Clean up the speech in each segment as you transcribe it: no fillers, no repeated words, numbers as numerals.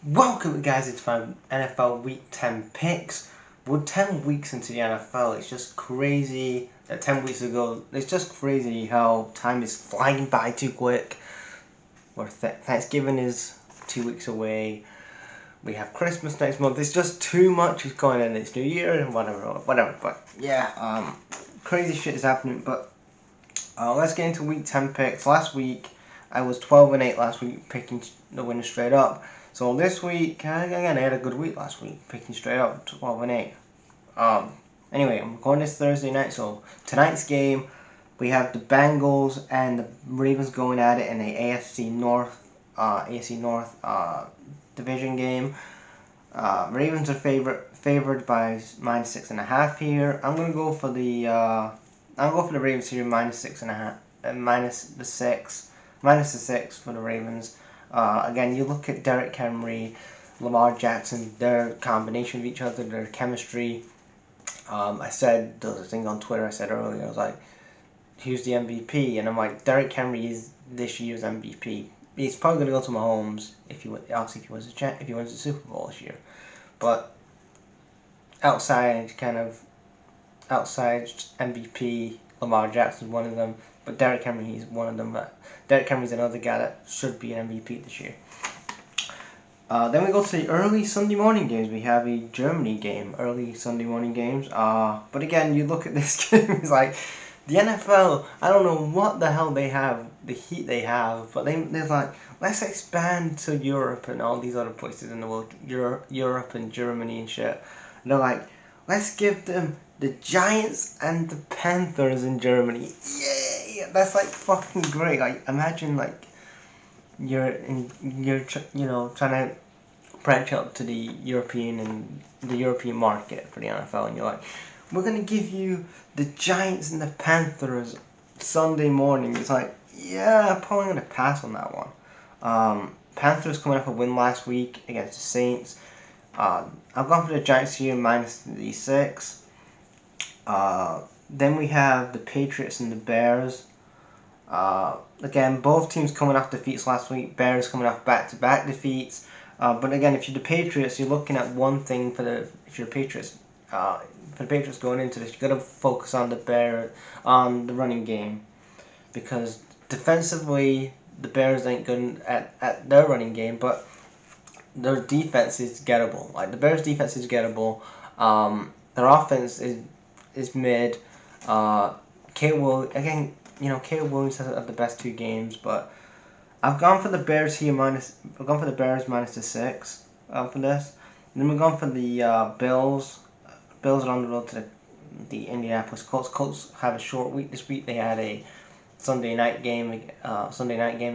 Welcome guys into my NFL Week 10 picks. We're 10 weeks into the NFL. It's just crazy that 10 weeks ago, it's just crazy how time is flying by too quick. Thanksgiving is 2 weeks away. We have Christmas next month. It's just too much is going on. It's New Year and whatever. But yeah, crazy shit is happening. But let's get into Week 10 picks. Last week, I was 12-8 last week, picking the winner straight up. So this week, again, I had a good week last week, picking straight up 12-8. Anyway, I'm going this Thursday night. So tonight's game, we have the Bengals and the Ravens going at it in the AFC North division game. Ravens are favored by -6.5 here. I'm gonna go for the Ravens here -6.5 and minus the six for the Ravens. Again, you look at Derrick Henry, Lamar Jackson, their combination of each other, their chemistry. I said, there was a thing on Twitter I said earlier, I was like, who's the MVP? And I'm like, Derrick Henry is this year's MVP. He's probably going to go to Mahomes if he wins the Super Bowl this year. But outside MVP, Lamar Jackson's one of them. But Derrick Henry is one of them. But Derrick Henry's another guy that should be an MVP this year. Then we go to the early Sunday morning games. We have a Germany game, early Sunday morning games. But again, you look at this game, it's like the NFL. I don't know what the hell they have, the heat they have, but they're like, let's expand to Europe and all these other places in the world, Europe and Germany and shit. And they're like, let's give them the Giants and the Panthers in Germany. Yay! That's like fucking great. Like imagine like you're trying to branch out to the European market for the NFL, and you're like, we're gonna give you the Giants and the Panthers Sunday morning. It's like, yeah, I'm probably gonna pass on that one. Panthers coming off a win last week against the Saints. I've gone for the Giants here minus the 6. Then we have the Patriots and the Bears. Again, both teams coming off defeats last week. Bears coming off back-to-back defeats. But again, if you're the Patriots, you're looking at one thing for the Patriots going into this. You got to focus on the running game, because defensively the Bears ain't good at their running game, but their defense is gettable. Like the Bears' defense is gettable. Their offense is mid. Caleb Williams has had the best 2 games, but I've gone for the Bears here minus the 6 for this. And then we've gone for the Bills. Bills are on the road to the Indianapolis Colts. Colts have a short week this week. They had a Sunday night game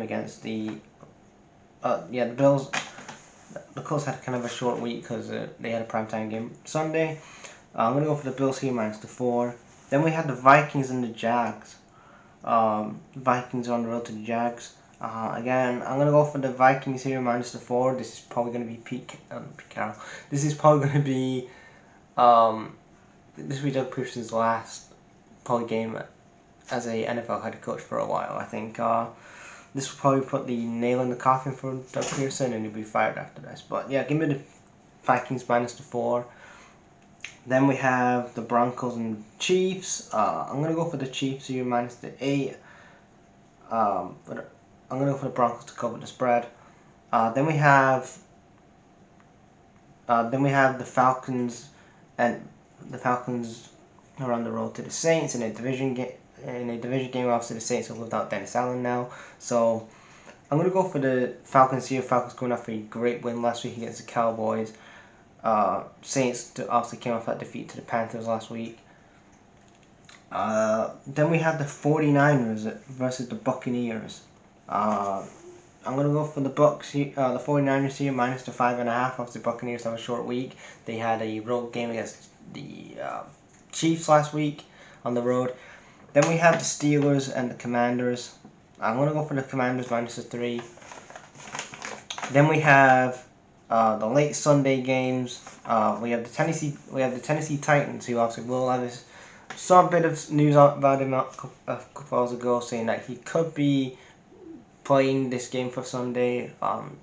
against the Bills. The Colts had kind of a short week because they had a primetime game Sunday. I'm going to go for the Bills here minus the 4. Then we had the Vikings and the Jags. Vikings are on the road to the Jags. Again, I'm going to go for the Vikings here minus the 4. This is probably going to be Pete Carroll. This is probably going to be this will be Doug Pearson's last probably game as a NFL head coach for a while. I think this will probably put the nail in the coffin for Doug Pearson, and he'll be fired after this. But yeah, give me the Vikings minus the 4. Then we have the Broncos and Chiefs. I'm going to go for the Chiefs here minus the 8. But I'm going to go for the Broncos to cover the spread. Then we have the Falcons, and the Falcons are on the road to the Saints in a division game. Obviously, the Saints are without Dennis Allen now. So I'm going to go for the Falcons here. Falcons going off a great win last week against the Cowboys. Saints obviously came off that defeat to the Panthers last week. Then we had the 49ers versus the Buccaneers. I'm going to go for the Bucks here, the 49ers here minus the 5.5. Obviously, the Buccaneers have a short week. They had a road game against the Chiefs last week on the road. Then we have the Steelers and the Commanders. I'm going to go for the Commanders minus the 3. Then we have the late Sunday games. We have the Tennessee Titans, who obviously will have some bit of news about him a couple hours ago, saying that he could be playing this game for Sunday.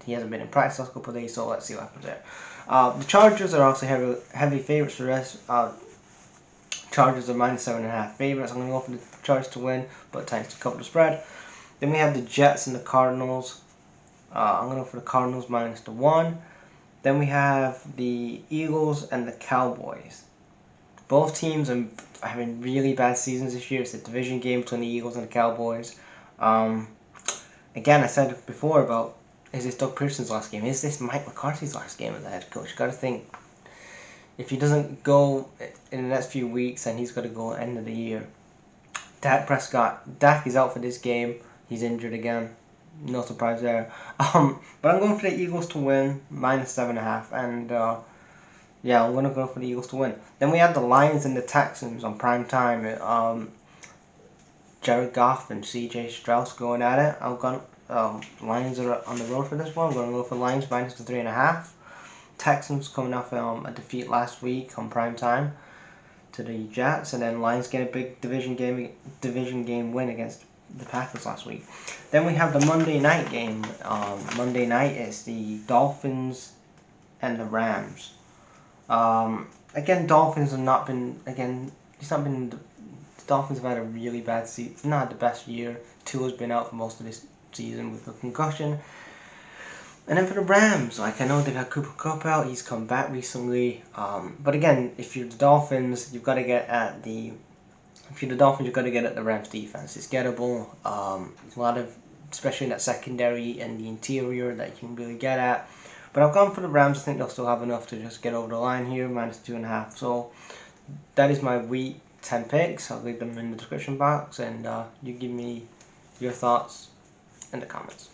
He hasn't been in practice last couple of days, so let's see what happens there. The Chargers are also heavy favorites for this. Chargers are -7.5 favorites. I'm going to go for the Chargers to win, but Titans to cover the spread. Then we have the Jets and the Cardinals. I'm going to go for the Cardinals -1. Then we have the Eagles and the Cowboys. Both teams are having really bad seasons this year. It's a division game between the Eagles and the Cowboys. Again, I said before about, is this Doug Pearson's last game? Is this Mike McCarthy's last game as the head coach? You got to think, if he doesn't go in the next few weeks, then he's got to go at the end of the year. Dak is out for this game. He's injured again. No surprise there. But I'm going for the Eagles to win, -7.5, and yeah, I'm gonna go for the Eagles to win. Then we have the Lions and the Texans on prime time. Jared Goff and C.J. Strauss going at it. Lions are on the road for this one. I'm gonna go for Lions -3.5. Texans coming off a defeat last week on prime time to the Jets, and then Lions get a big division game win against the Panthers last week. Then we have the Monday night game. Monday night is the Dolphins and the Rams. Again, Dolphins have not been. The Dolphins have had a really bad season. Not the best year. Tua's been out for most of this season with a concussion. And then for the Rams, I know they've had Cooper Kupp out. He's come back recently. But again, if you're the Dolphins, you've got to get at the. If you're the Dolphins, you've got to get at the Rams defense. It's gettable. There's a lot of, especially in that secondary and the interior, that you can really get at. But I've gone for the Rams. I think they'll still have enough to just get over the line here, -2.5. So that is my Week 10 picks. I'll leave them in the description box, and you give me your thoughts in the comments.